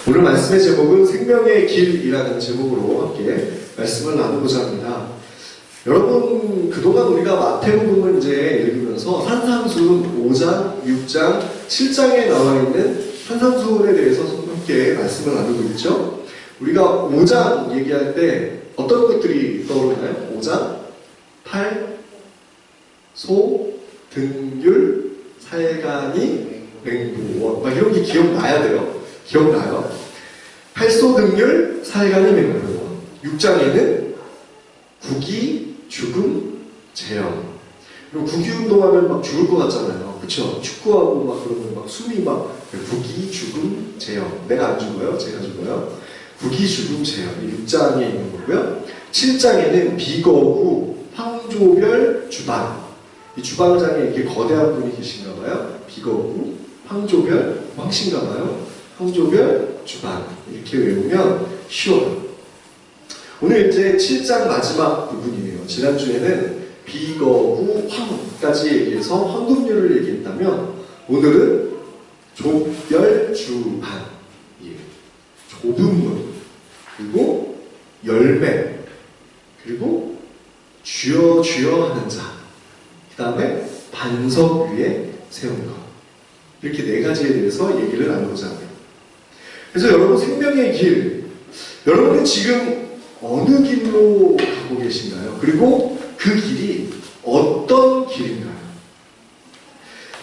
오늘 말씀의 제목은 생명의 길이라는 제목으로 함께 말씀을 나누고자 합니다. 여러분, 그동안 우리가 마태복음을 이제 읽으면서 산상수훈 5장, 6장, 7장에 나와 있는 산상수훈에 대해서 함께 말씀을 나누고 있죠. 우리가 5장 얘기할 때 어떤 것들이 떠오르나요? 5장? 팔, 소, 등귤, 살가니, 맹부. 막 이런 게 기억나야 돼요. 기억나요? 팔소등률, 살가니, 맹부. 6장에는 국이, 죽음, 재영. 그리고 국위운동하면 막 죽을 것 같잖아요. 그쵸? 축구하고 막 그러면 막 숨이 막 국이, 죽음, 재영. 내가 안 죽어요? 제가 죽어요? 국이, 죽음, 재영. 6장에 있는 거고요. 7장에는 비거구, 황조별, 주방. 이 주방장에 이렇게 거대한 분이 계신가 봐요. 비거구, 황조별, 황신가 봐요. 황조별, 주방. 이렇게 외우면 쉬워요. 오늘 이제 7장 마지막 부분이에요. 지난주에는 비거구, 황까지 얘기해서 황금률을 얘기했다면 오늘은 족별, 주반. 좁은 문, 그리고 열매, 그리고 주여 주여 하는 자, 그 다음에 반석 위에 세운 것. 이렇게 네 가지에 대해서 얘기를 나누고자 합니다. 그래서 여러분, 생명의 길, 여러분은 지금 어느 길로 가고 계신가요? 그리고 그 길이 어떤 길인가요?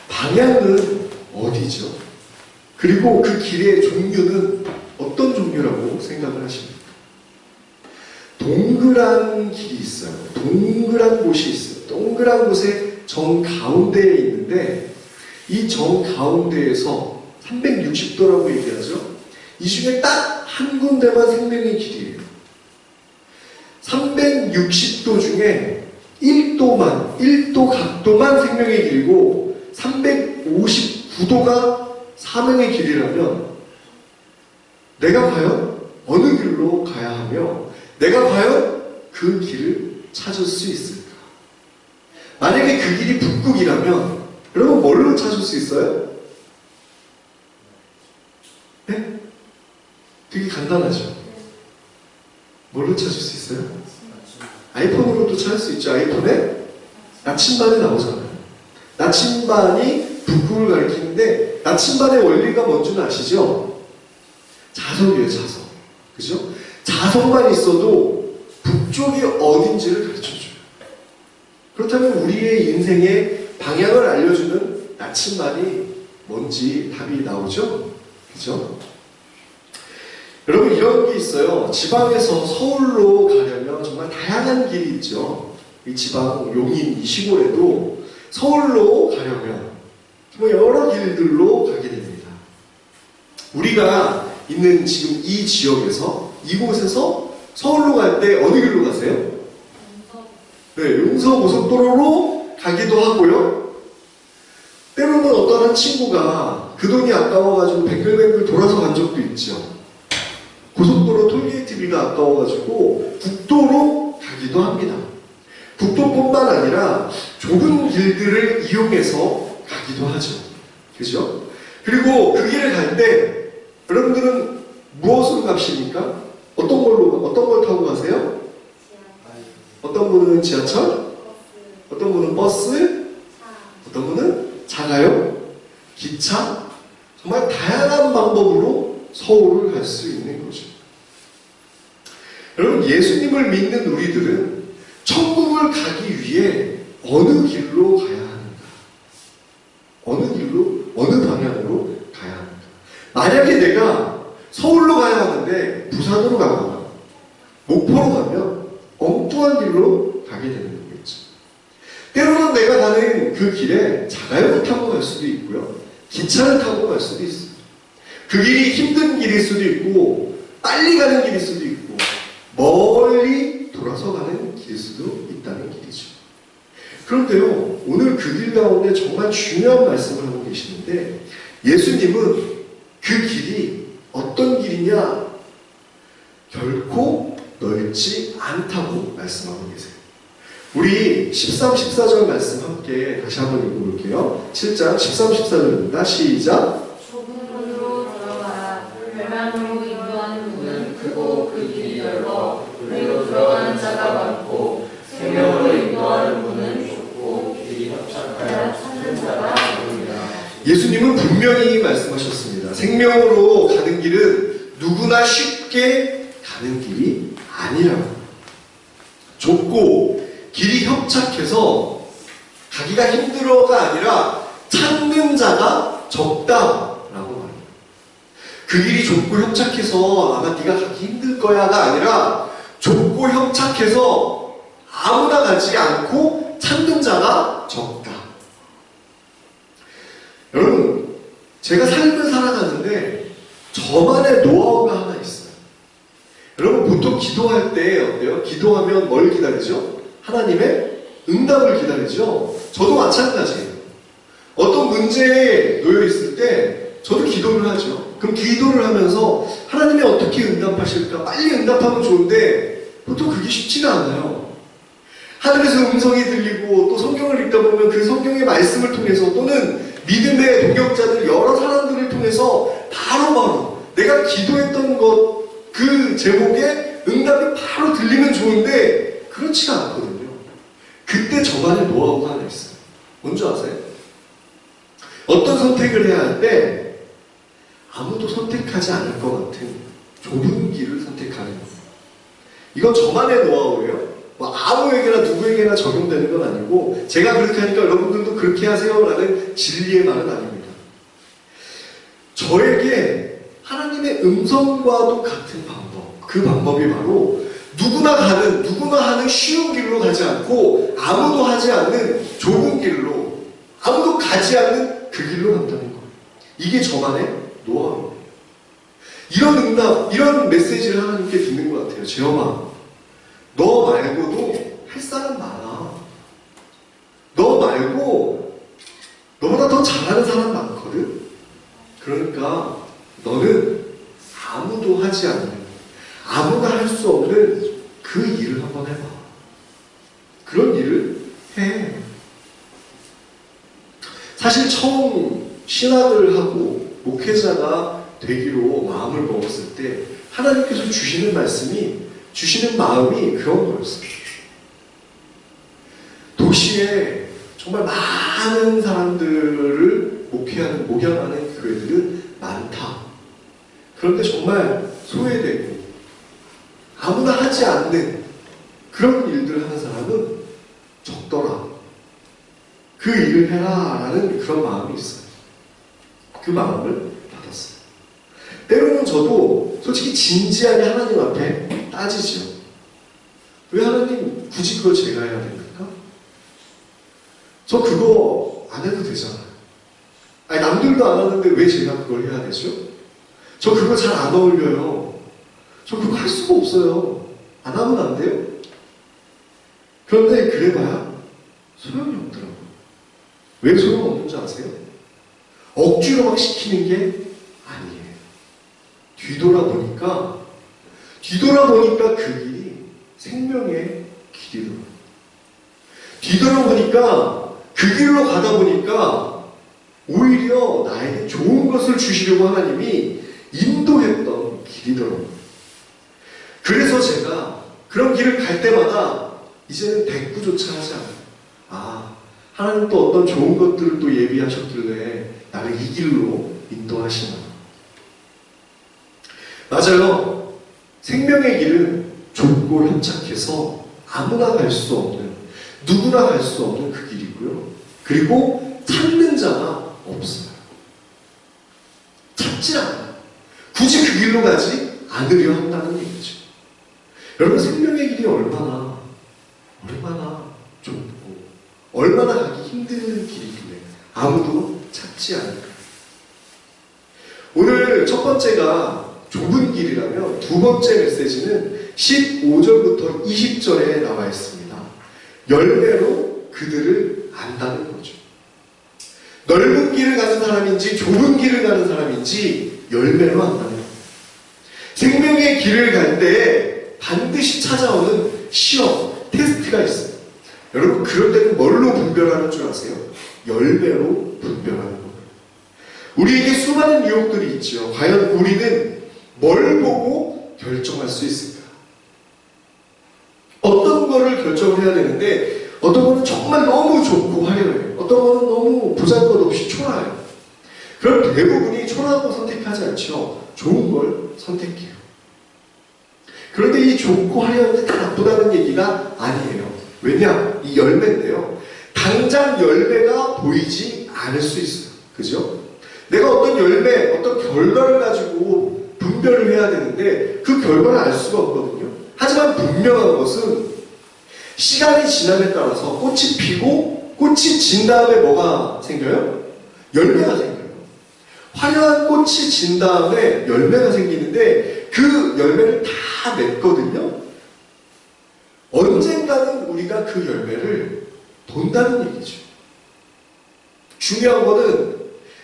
방향은 어디죠? 그리고 그 길의 종류는 어떤 종류라고 생각을 하십니까? 동그란 길이 있어요. 동그란 곳이 있어요. 동그란 곳에 정 가운데에 있는데 이 정 가운데에서 360도라고 얘기하죠. 이 중에 딱 한 군데만 생명의 길이에요. 360도 중에 1도 각도만 생명의 길이고 359도가 사명의 길이라면 내가 과연 어느 길로 가야 하며 내가 과연 그 길을 찾을 수 있을까? 만약에 그 길이 북극이라면 여러분 뭘로 찾을 수 있어요? 네? 되게 간단하죠? 뭘로 찾을 수 있어요? 아이폰으로도 찾을 수 있죠. 아이폰에 나침반이 나오잖아요. 나침반이 북극을 가리키는데 나침반의 원리가 뭔지는 아시죠? 자석이에요, 자석. 그죠? 자석만 있어도 북쪽이 어딘지를 가르쳐줘요. 그렇다면 우리의 인생의 방향을 알려주는 나침반이 뭔지 답이 나오죠? 그죠? 여러분, 이런 게 있어요. 지방에서 서울로 가려면 정말 다양한 길이 있죠. 이 지방, 용인, 이 시골에도 서울로 가려면 정말 여러 길들로 가게 됩니다. 우리가 있는 지금 이 지역에서, 이곳에서 서울로 갈 때 어느 길로 가세요? 네, 용서고속도로로 가기도 하고요. 때로는 어떤 한 친구가 그 돈이 아까워가지고 뱅글뱅글 돌아서 간 적도 있죠. 고속도로 톨게이트비가 아까워가지고 국도로 가기도 합니다. 국도뿐만 아니라 좁은 길들을 이용해서 가기도 하죠. 그죠? 그리고 그 길을 갈 때 여러분들은 무엇으로 가십니까? 어떤 걸 타고 가세요? 어떤 분은 지하철? 어떤 분은 버스? 어떤 분은 자가요? 기차? 정말 다양한 방법으로 서울을 갈 수 있는 거죠. 여러분, 예수님을 믿는 우리들은 천국을 가기 위해 어느 길로 가야 하는가? 어느 길로, 어느 방향으로 가야 하는가? 만약에 내가 서울로 가야 하는데 부산으로 가거나 목포로 가면 엉뚱한 길로 가게 되는 거겠죠. 때로는 내가 가는 그 길에 자가용을 타고 갈 수도 있고요. 기차를 타고 갈 수도 있어요. 그 길이 힘든 길일 수도 있고 빨리 가는 길일 수도 있고 멀리 돌아서 가는 길일 수도 있다는 길이죠. 그런데요, 오늘 그 길 가운데 정말 중요한 말씀을 하고 계시는데 예수님은 그 길이 어떤 길이냐? 결코 넓지 않다고 말씀하고 계세요. 우리 13, 14절 말씀 함께 다시 한번 읽어볼게요. 7장 13, 14절입니다. 시작! 좁은 문으로 들어가라. 말만으로 인도하는 문은 크고 그 길이 넓어 우리로 들어가는 자가 많고 생명으로 인도하는 문은 좁고 길이 협착하여 찾는 자가 많으리라. 예수님은 분명히 말씀하셨습니다. 생명으로 가는 길은 누구나 쉽게 가는 길이 아니라고. 좁고 길이 협착해서 가기가 힘들어가 아니라 찾는 자가 적다라고 말합니다. 그 길이 좁고 협착해서 아마 네가 가기 힘들 거야가 아니라 좁고 협착해서 아무나 가지 않고 찾는 자가 적다. 여러분, 제가 삶을 살아가는데 저만의 노하우가 하나 있어요. 여러분, 보통 기도할 때 어때요? 기도하면 뭘 기다리죠? 하나님의 응답을 기다리죠? 저도 마찬가지예요. 어떤 문제에 놓여 있을 때 저도 기도를 하죠. 그럼 기도를 하면서 하나님이 어떻게 응답하실까? 빨리 응답하면 좋은데 보통 그게 쉽지가 않아요. 하늘에서 음성이 들리고 또 성경을 읽다 보면 그 성경의 말씀을 통해서 또는 믿음의 동역자들 여러 사람들을 통해서 바로바로 내가 기도했던 것 그 제목에 응답이 바로 들리면 좋은데 그렇지가 않거든요. 그때 저만의 노하우가 하나 있어요. 뭔지 아세요? 어떤 선택을 해야 할 때 아무도 선택하지 않을 것 같은 좁은 길을 선택하는 거예요. 이건 저만의 노하우예요. 뭐 아무에게나 누구에게나 적용되는 건 아니고 제가 그렇게 하니까 여러분들도 그렇게 하세요라는 진리의 말은 아닙니다. 저에게 하나님의 음성과도 같은 방법, 그 방법이 바로 누구나 하는 쉬운 길로 가지 않고 아무도 하지 않는 좁은 길로, 아무도 가지 않는 그 길로 간다는 거예요. 이게 저만의 노하우예요. 이런 응답, 이런 메시지를 하나님께 듣는 것 같아요. 재엄아, 너 말고도 할 사람 많아. 너 말고 너보다 더 잘하는 사람 많거든. 그러니까 너는 아무도 하지 않는, 아무나 할 수 없는 그 일을 한번 해봐. 그런 일을 해. 사실 처음 신학을 하고 목회자가 되기로 마음을 먹었을 때 하나님께서 주시는 말씀이, 주시는 마음이 그런 거였어요. 도시에 정말 많은 사람들을 목양하는 교회들은 많다. 그런데 정말 소외되고 아무나 하지 않는 그런 일들을 하는 사람은 적더라. 그 일을 해라 라는 그런 마음이 있어요. 그 마음을 받았어요. 때로는 저도 솔직히 진지하게 하나님 앞에 따지죠. 왜 하나님 굳이 그걸 제가 해야 됩니까? 저 그거 안 해도 되잖아요. 아니 남들도 안 하는데 왜 제가 그걸 해야 되죠? 저 그거 잘 안 어울려요. 저 그거 할 수가 없어요. 안 하면 안 돼요? 그런데 그래봐야 소용이 없더라고요. 왜 소용없는지 아세요? 억지로 막 시키는 게 아니에요. 뒤돌아보니까 그 길이 생명의 길이더라고요. 뒤돌아보니까 그 길로 가다 보니까 오히려 나에게 좋은 것을 주시려고 하나님이 인도했던 길이더라고요. 그래서 제가 그런 길을 갈 때마다 이제는 대꾸조차 하지 않아요. 아, 하나님 또 어떤 좋은 것들을 또 예비하셨길래 나를 이 길로 인도하시나. 맞아요. 생명의 길은 좁고 협착해서 아무나 갈 수 없는, 누구나 갈 수 없는 그 길이고요. 그리고 찾는 자가 없어요. 찾지 않아요. 굳이 그 길로 가지 않으려 한다는 얘기죠. 여러분, 생명의 길이 얼마나 좁고 얼마나 가기 힘든 길이길래 아무도 찾지 않을까요? 오늘 첫 번째가 좁은 길이라면 두 번째 메시지는 15절부터 20절에 나와 있습니다. 열매로 그들을 안다는 거죠. 넓은 길을 가는 사람인지 좁은 길을 가는 사람인지 열매로 안다는 거예요. 생명의 길을 갈 때 반드시 찾아오는 시험, 테스트가 있어요. 여러분, 그럴 때는 뭘로 분별하는 줄 아세요? 열매로 분별하는 거예요. 우리에게 수많은 유혹들이 있죠. 과연 우리는 뭘 보고 결정할 수 있을까? 어떤 거를 결정을 해야 되는데 어떤 거는 정말 너무 좋고 화려해요. 어떤 거는 너무 보잘것없이 초라해요. 그럼 대부분이 초라한 거 선택하지 않죠. 좋은 걸 선택해요. 그런데 이 좋고 화려한 게 다 나쁘다는 얘기가 아니에요. 왜냐? 이 열매인데요. 당장 열매가 보이지 않을 수 있어요. 그죠? 내가 어떤 열매, 어떤 결과를 가지고 분별을 해야 되는데 그 결과를 알 수가 없거든요. 하지만 분명한 것은 시간이 지남에 따라서 꽃이 피고 꽃이 진 다음에 뭐가 생겨요? 열매가 생겨요. 화려한 꽃이 진 다음에 열매가 생기는데 그 열매를 다 맺거든요. 언젠가는 우리가 그 열매를 본다는 얘기죠. 중요한 거는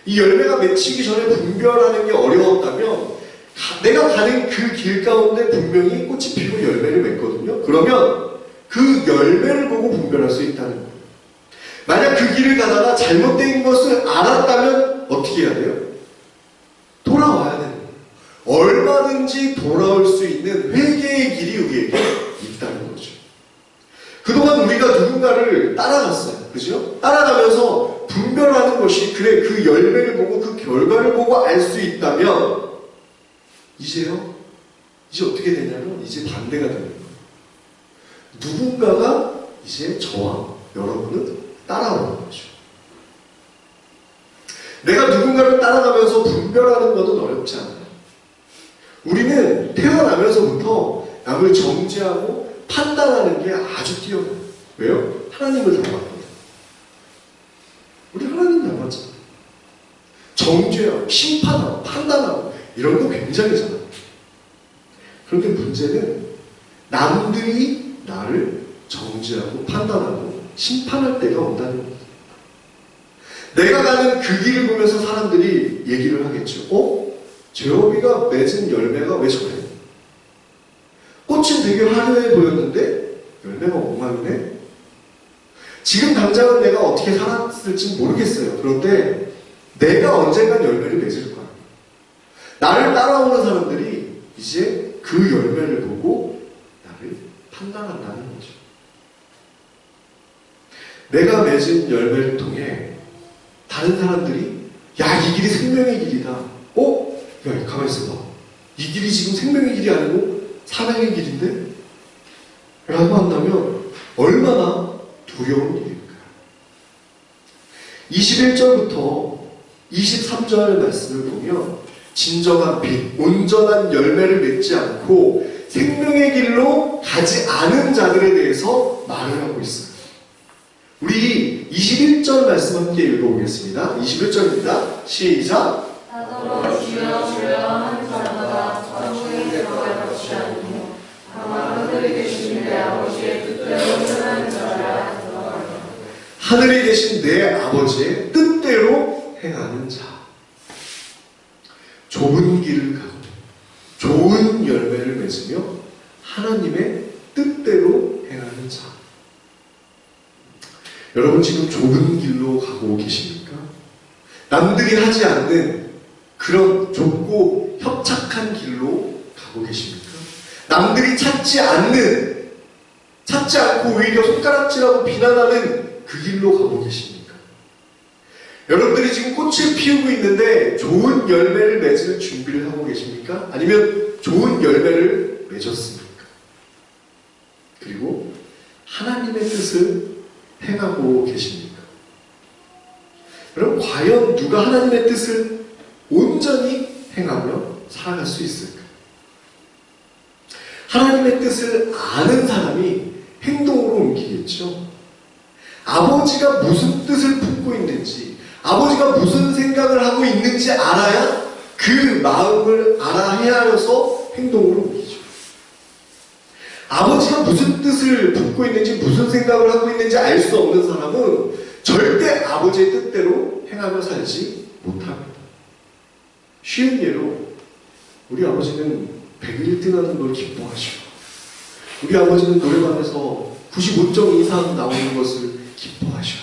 이 열매가 맺히기 전에 분별하는 게 어려웠다면 내가 가는 그 길 가운데 분명히 꽃이 피고 열매를 맺거든요. 그러면 그 열매를 보고 분별할 수 있다는 거예요. 만약 그 길을 가다가 잘못된 것을 알았다면 어떻게 해야 돼요? 돌아와야 되는 거예요. 얼마든지 돌아올 수 있는 회개의 길이 우리에게 있다는 거죠. 그동안 우리가 누군가를 따라갔어요. 그죠? 따라가면서 분별하는 것이 그래 그 열매를 보고 그 결과를 보고 알 수 있다면 이제요? 이제 어떻게 되냐면 이제 반대가 되는 거예요. 누군가가 이제 저와 여러분은 따라오는 거죠. 내가 누군가를 따라가면서 분별하는 것은 어렵지 않아요. 우리는 태어나면서부터 남을 정죄하고 판단하는 게 아주 뛰어나요. 왜요? 하나님을 닮았거든요. 우리 하나님 닮았잖아요. 정죄하고 심판하고 판단하고 이런 거 굉장히 잘해요. 그런데 문제는 남들이 나를 정죄하고 판단하고 심판할 때가 온다는 거예요. 내가 가는 그 길을 보면서 사람들이 얘기를 하겠죠. 제업이가 맺은 열매가 왜 저래? 꽃은 되게 화려해 보였는데 열매가 엉망이네? 지금 당장은 내가 어떻게 살았을지 모르겠어요. 그런데 내가 언젠간 열매를 맺을 거야. 나를 따라오는 사람들이 이제 그 열매를 보고 나를 판단한다는 거죠. 내가 맺은 열매를 통해 다른 사람들이 야, 이 길이 생명의 길이다. 야, 가만히 있어봐. 이 길이 지금 생명의 길이 아니고 사망의 길인데? 라고 한다면 얼마나 두려운 일일까요? 21절부터 23절 말씀을 보면 진정한 빛, 온전한 열매를 맺지 않고 생명의 길로 가지 않은 자들에 대해서 말을 하고 있어요. 우리 21절 말씀 함께 읽어보겠습니다. 21절입니다. 시작. 나더러 주여 주여 하는 자마다 천국에 들어갈 것이 아니요 다만 하늘에 계신 내 아버지의 뜻대로 행하는 자라 들어가리라. 하늘에 계신 내 아버지의 뜻대로 행하는 자. 좁은 길을 가고 좋은 열매를 맺으며 하나님의 뜻대로 행하는 자. 여러분 지금 좁은 길로 가고 계십니까? 남들이 하지 않는 그런 좁고 협착한 길로 가고 계십니까? 남들이 찾지 않고 오히려 손가락질하고 비난하는 그 길로 가고 계십니까? 여러분들이 지금 꽃을 피우고 있는데 좋은 열매를 맺을 준비를 하고 계십니까? 아니면 좋은 열매를 맺었습니까? 그리고 하나님의 뜻을 행하고 계십니까? 여러분 과연 누가 하나님의 뜻을 온전히 행하며 살아갈 수 있을까? 하나님의 뜻을 아는 사람이 행동으로 옮기겠죠. 아버지가 무슨 뜻을 품고 있는지, 아버지가 무슨 생각을 하고 있는지 알아야 그 마음을 알아 헤아려서 행동으로 옮기죠. 아버지가 무슨 뜻을 품고 있는지, 무슨 생각을 하고 있는지 알 수 없는 사람은 절대 아버지의 뜻대로 행하며 살지 못합니다. 쉬운 예로 우리 아버지는 101등 하는 걸 기뻐하시고, 우리 아버지는 노래방에서 95점 이상 나오는 것을 기뻐하셔.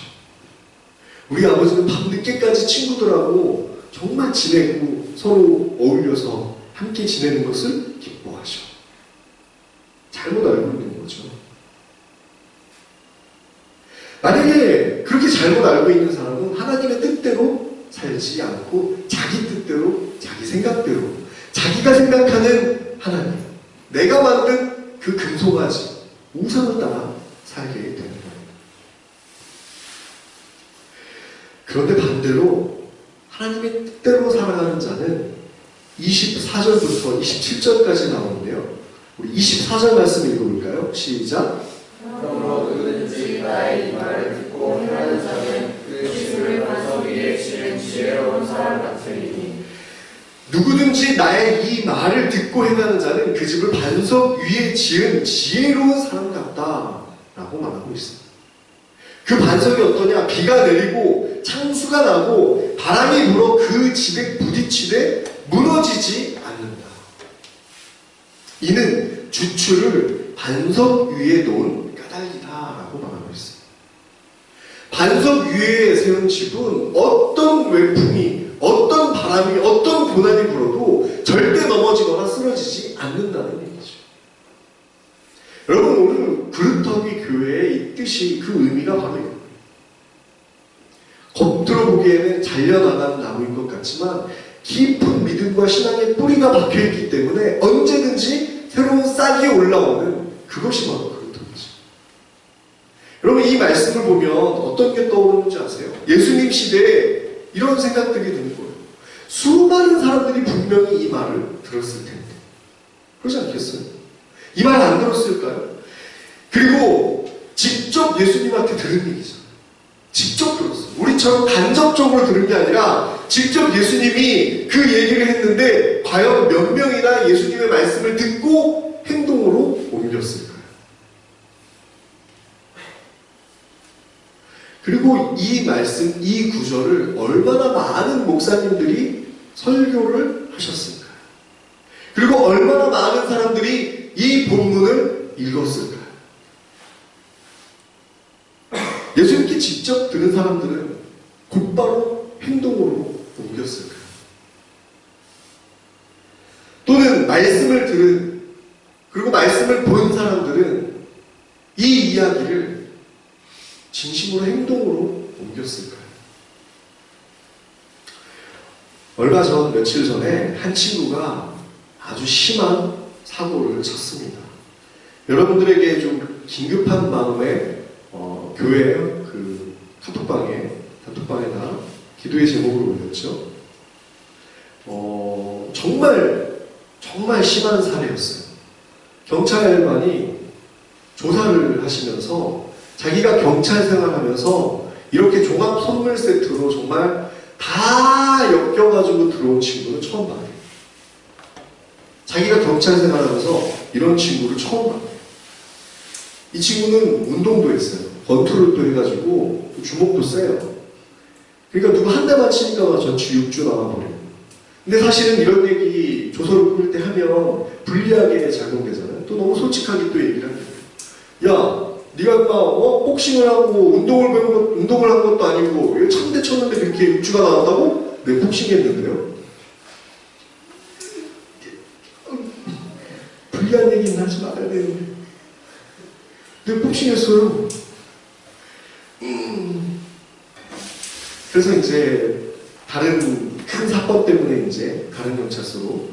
우리 아버지는 밤늦게까지 친구들하고 정말 지내고 서로 어울려서 함께 지내는 것을 기뻐하셔. 잘못 알고 있는 거죠. 만약에 그렇게 잘못 알고 있는 사람은 하나님의 뜻대로 살지 않고 자기 뜻대로, 자기 생각대로, 자기가 생각하는 하나님, 내가 만든 그 금송아지, 우상을 따라 살게 되는 겁니다. 그런데 반대로 하나님의 뜻대로 살아가는 자는 24절부터 27절까지 나오는데요. 우리 24절 말씀 읽어볼까요? 시작. 그러므로 누구든지 나의 이 말을 듣고 행하는 자는 그 지물을 반석 위에 지은 지혜로운 사람 같으리니. 누구든지 나의 이 말을 듣고 행하는 자는 그 집을 반석 위에 지은 지혜로운 사람 같다라고 말하고 있습니다. 그 반석이 어떠냐? 비가 내리고 창수가 나고 바람이 불어 그 집에 부딪히되 무너지지 않는다. 이는 주추를 반석 위에 놓은 까닭이다라고 말하고 있습니다. 반석 위에 세운 집은 어떤 외풍이, 어떤 바람이, 어떤 고난이 불어도 절대 넘어지거나 쓰러지지 않는다는 얘기죠. 여러분, 오늘 그루터기 교회의 이 뜻이, 그 의미가 바로 이거예요. 겉으로 보기에는 잘려나간 나무인 것 같지만 깊은 믿음과 신앙의 뿌리가 박혀있기 때문에 언제든지 새로운 싹이 올라오는 그것이 바로 그루터기죠. 여러분, 이 말씀을 보면 어떤 게 떠오르는지 아세요? 예수님 시대에 이런 생각들이 드는 거예요. 수많은 사람들이 분명히 이 말을 들었을 텐데 그러지 않겠어요? 이 말 안 들었을까요? 그리고 직접 예수님한테 들은 얘기잖아요. 직접 들었어요. 우리처럼 간접적으로 들은 게 아니라 직접 예수님이 그 얘기를 했는데 과연 몇 명이나 예수님의 말씀을 듣고 행동으로 옮겼을까요? 그리고 이 말씀, 이 구절을 얼마나 많은 목사님들이 설교를 하셨을까요? 그리고 얼마나 많은 사람들이 이 본문을 읽었을까요? 예수님께 직접 들은 사람들은 곧바로 행동으로 옮겼을까요? 또는 말씀을 들은, 그리고 말씀을 본 사람들은 이 이야기를 진심으로 행동으로 옮겼을까요? 얼마 전, 며칠 전에 한 친구가 아주 심한 사고를 쳤습니다. 여러분들에게 좀 긴급한 마음에 교회 그 카톡방에다 기도의 제목을 올렸죠. 정말 심한 사례였어요. 경찰관이 조사를 하시면서 자기가 경찰 생활하면서 이렇게 종합 선물 세트로 정말 다 엮여가지고 들어온 친구는 처음 봐요. 자기가 경찰 생활하면서 이런 친구를 처음 봐요. 이 친구는 운동도 했어요. 권투를 또 해가지고 주먹도 세요. 그러니까 누구 한 대만 치니까 막 전치 6주 나와버려요. 근데 사실은 이런 얘기 조서를 꾸밀 때 하면 불리하게 작용되잖아요. 또 너무 솔직하게 또 얘기를 합니다. 야, 네가 막 복싱을 하고 운동을 한 것도 아니고 왜 1000대 쳤는데 그렇게 6주가 나왔다고? 네, 복싱했는데요. 불리한 얘기는 하지 말아야 되는데. 네, 복싱했어요. 그래서 이제 다른 큰 사건 때문에 이제 다른 경찰서로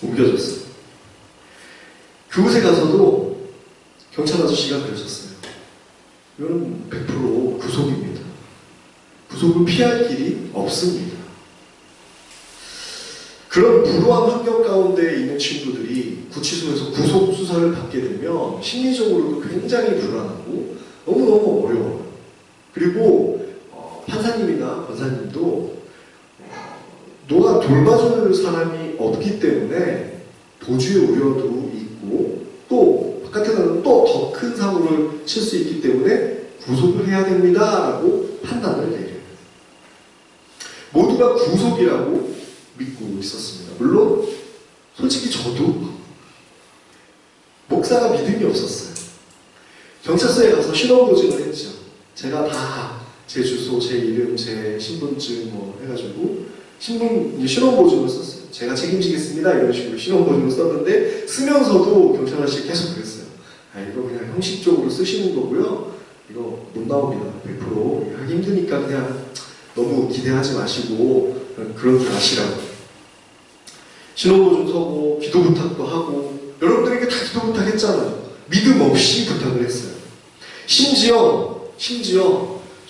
옮겨졌어요. 그곳에 가서도 경찰 아저씨가 그러셨어요. 이거는 100% 구속입니다. 구속을 피할 길이 없습니다. 그런 불우한 환경 가운데 있는 친구들이 구치소에서 구속 수사를 받게 되면 심리적으로도 굉장히 불안하고 너무너무 어려워요. 그리고 판사님이나 권사님도 너가 돌봐줄 사람이 없기 때문에 도주의 우려도 있고 또 바깥에서는 또 더 큰 사고를 칠 수 있기 때문에 구속을 해야 됩니다 라고 판단을 내려요. 모두가 구속이라고 믿고 있었습니다. 물론 솔직히 저도 목사가 믿음이 없었어요. 경찰서에 가서 신원보증을 했죠. 제가 다 제 주소, 제 이름, 제 신분증 뭐 해가지고 신원보증을 썼어요. 제가 책임지겠습니다. 이런 식으로 신원보증을 썼는데 쓰면서도 경찰 아저씨 계속 그랬어요. 아, 이거 그냥 형식적으로 쓰시는 거고요. 이거 못 나옵니다. 100% 하기 힘드니까 그냥 너무 기대하지 마시고 그런 줄 아시라고. 신원보증 서고 기도 부탁도 하고 여러분들에게 다 기도 부탁했잖아요. 믿음 없이 부탁을 했어요. 심지어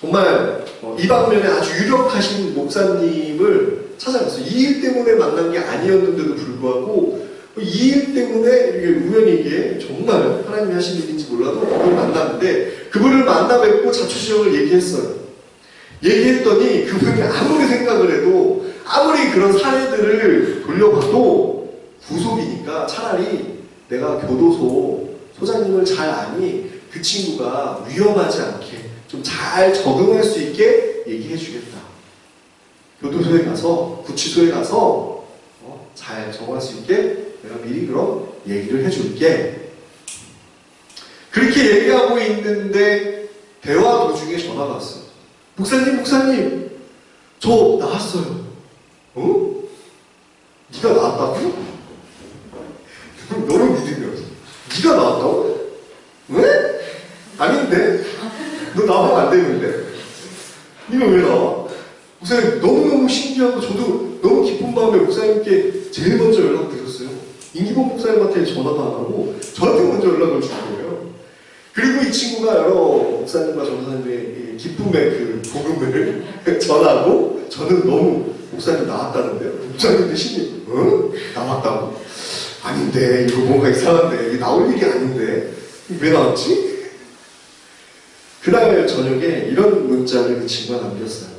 정말 이 방면에 아주 유력하신 목사님을 찾아갔어요. 이 일 때문에 만난 게 아니었는데도 불구하고 이 일 때문에 이렇게 우연히 정말 하나님이 하신 일인지 몰라도 그분을 만났는데 그분을 만나 뵙고 자초지종을 얘기했어요. 얘기했더니 그분이 아무리 생각을 해도 아무리 그런 사례들을 돌려봐도 구속이니까 차라리 내가 교도소 소장님을 잘 아니 그 친구가 위험하지 않게 좀 잘 적응할 수 있게 얘기해 주겠다. 교도소에 가서 구치소에 가서 잘 적응할 수 있게 내가 미리 그럼 얘기를 해줄게. 그렇게 얘기하고 있는데 대화 도중에 전화가 왔어요. 목사님 저 나왔어요. 어? 네가 나왔다고? 너무 믿음이 없어. 네가 나왔다고? 왜? 아닌데? 너 나오면 안 되는데? 네가 왜 나와? 목사님 너무너무 신기하고 저도 너무 기쁜 마음에 목사님께 제일 먼저 연락드렸어요. 임기범 목사님한테 전화도 안 하고 저한테 먼저 연락을 준 거예요. 그리고 이 친구가 여러 목사님과 전사님의 기쁨의 그 복음을 전하고 저는 너무 목사님 나왔다는데요. 목사님도 신이 나왔다고? 아닌데 이거 뭔가 이상한데 이게 나올 일이 아닌데 왜 나왔지? 그날 저녁에 이런 문자를 그 친구가 남겼어요.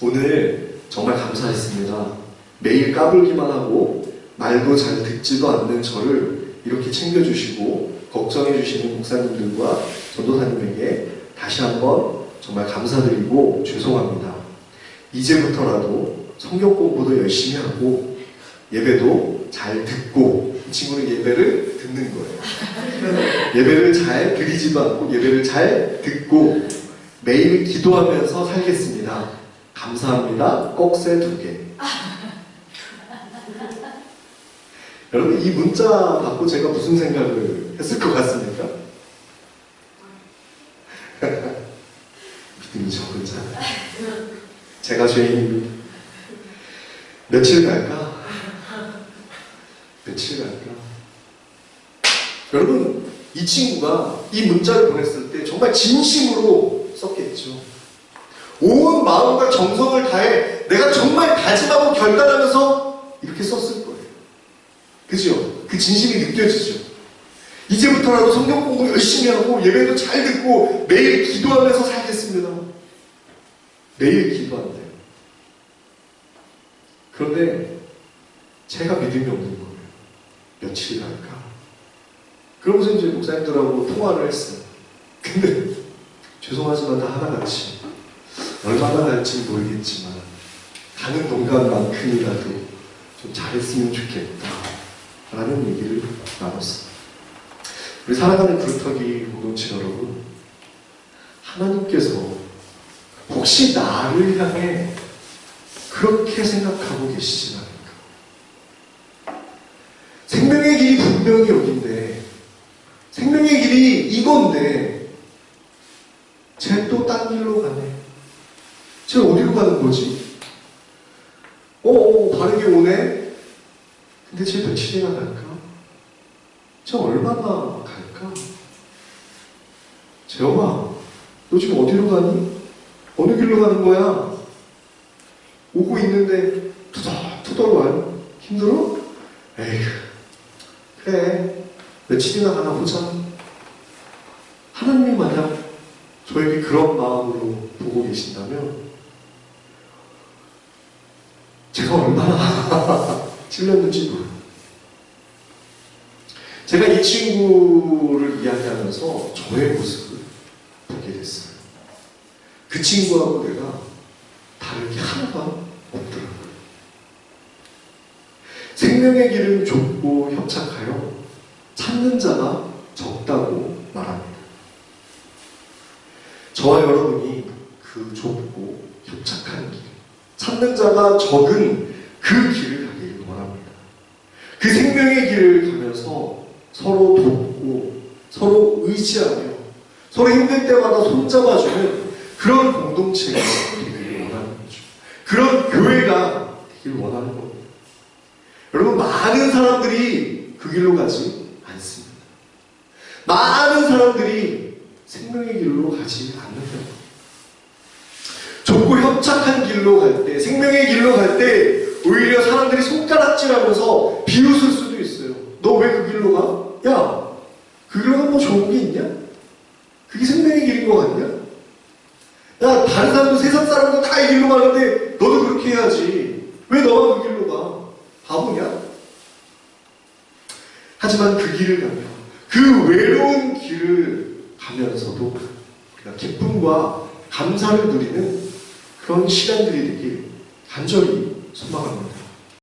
오늘 정말 감사했습니다. 매일 까불기만 하고 말도 잘 듣지도 않는 저를 이렇게 챙겨주시고 걱정해주시는 목사님들과 전도사님에게 다시 한번 정말 감사드리고 죄송합니다. 이제부터라도 성경 공부도 열심히 하고 예배도 잘 듣고, 이 친구는 예배를 듣는 거예요. 예배를 잘 드리지도 않고 예배를 잘 듣고 매일 기도하면서 살겠습니다. 감사합니다. 꼭새 2개. 여러분 이 문자 받고 제가 무슨 생각을 했을 것 같습니까? 믿음이 적은잖아. 제가 죄인입니다. 며칠 갈까? 여러분 이 친구가 이 문자를 보냈을 때 정말 진심으로 썼겠죠. 온 마음과 정성을 다해 내가 정말 다짐하고 결단하면서 이렇게 썼을 거예요. 그죠? 그 진심이 느껴지죠. 이제부터라도 성경 공부 열심히 하고 예배도 잘 듣고 매일 기도하면서 살겠습니다. 매일 기도한대요. 그런데 제가 믿음이 없는 거예요. 며칠 갈까? 그러면서 이제 목사님들하고 통화를 했어요. 근데 죄송하지만 다 하나같이 얼마나 갈지 모르겠지만 가는 동간만큼이라도 좀 잘했으면 좋겠다 라는 얘기를 나눴어요. 우리 사랑하는 그루터기 공동체 여러분, 하나님께서 혹시 나를 향해 그렇게 생각하고 계시진 않을까? 생명의 길이 분명히 여긴데, 생명의 길이 이건데 쟤 또 딴 길로 가네. 쟤 어디로 가는 거지? 바르게 오네? 근데 쟤 며칠이나 갈까? 쟤 얼마나 갈까? 재영아, 너 지금 어디로 가니? 어느 길로 가는 거야? 오고 있는데 투덜투덜 와요. 힘들어? 에휴, 그래, 며칠이나 가나 보자. 하나님이 만약 저에게 그런 마음으로 보고 계신다면 제가 얼마나 찔렸는지 몰라요. 제가 이 친구를 이야기하면서 저의 모습을 보게 됐어요. 그 친구하고 내가 다른 게 하나가 없더라고요. 생명의 길은 좁고 협착하여 찾는 자가 적다고 말합니다. 저와 여러분이 그 좁고 협착한 길, 찾는 자가 적은 그 길을 가길 그 생명의 길을 가면서 서로 돕고 서로 의지하며 서로 힘들 때마다 손잡아주는 그런 공동체가 되기를 원하는 거죠. 그런 교회가 되기를 원하는 겁니다. 여러분, 많은 사람들이 그 길로 가지 않습니다. 많은 사람들이 생명의 길로 가지 않는다. 좁고 협착한 길로 갈 때, 생명의 길로 갈 때 오히려 사람들이 손가락질하면서 비웃을 수도 있어요. 너 왜 그 길로 가? 야, 그 길로 가면 뭐 좋은 게 있냐? 그게 생명의 길인 것 같냐? 야, 다른 사람도, 세상 사람도 다 이 길로 가는데 너도 그렇게 해야지. 왜 너가 그 길로 가? 바보냐? 하지만 그 길을 가면, 그 외로운 길을 가면서도 우리가 기쁨과 감사를 누리는 그런 시간들이 되길 간절히 소망합니다.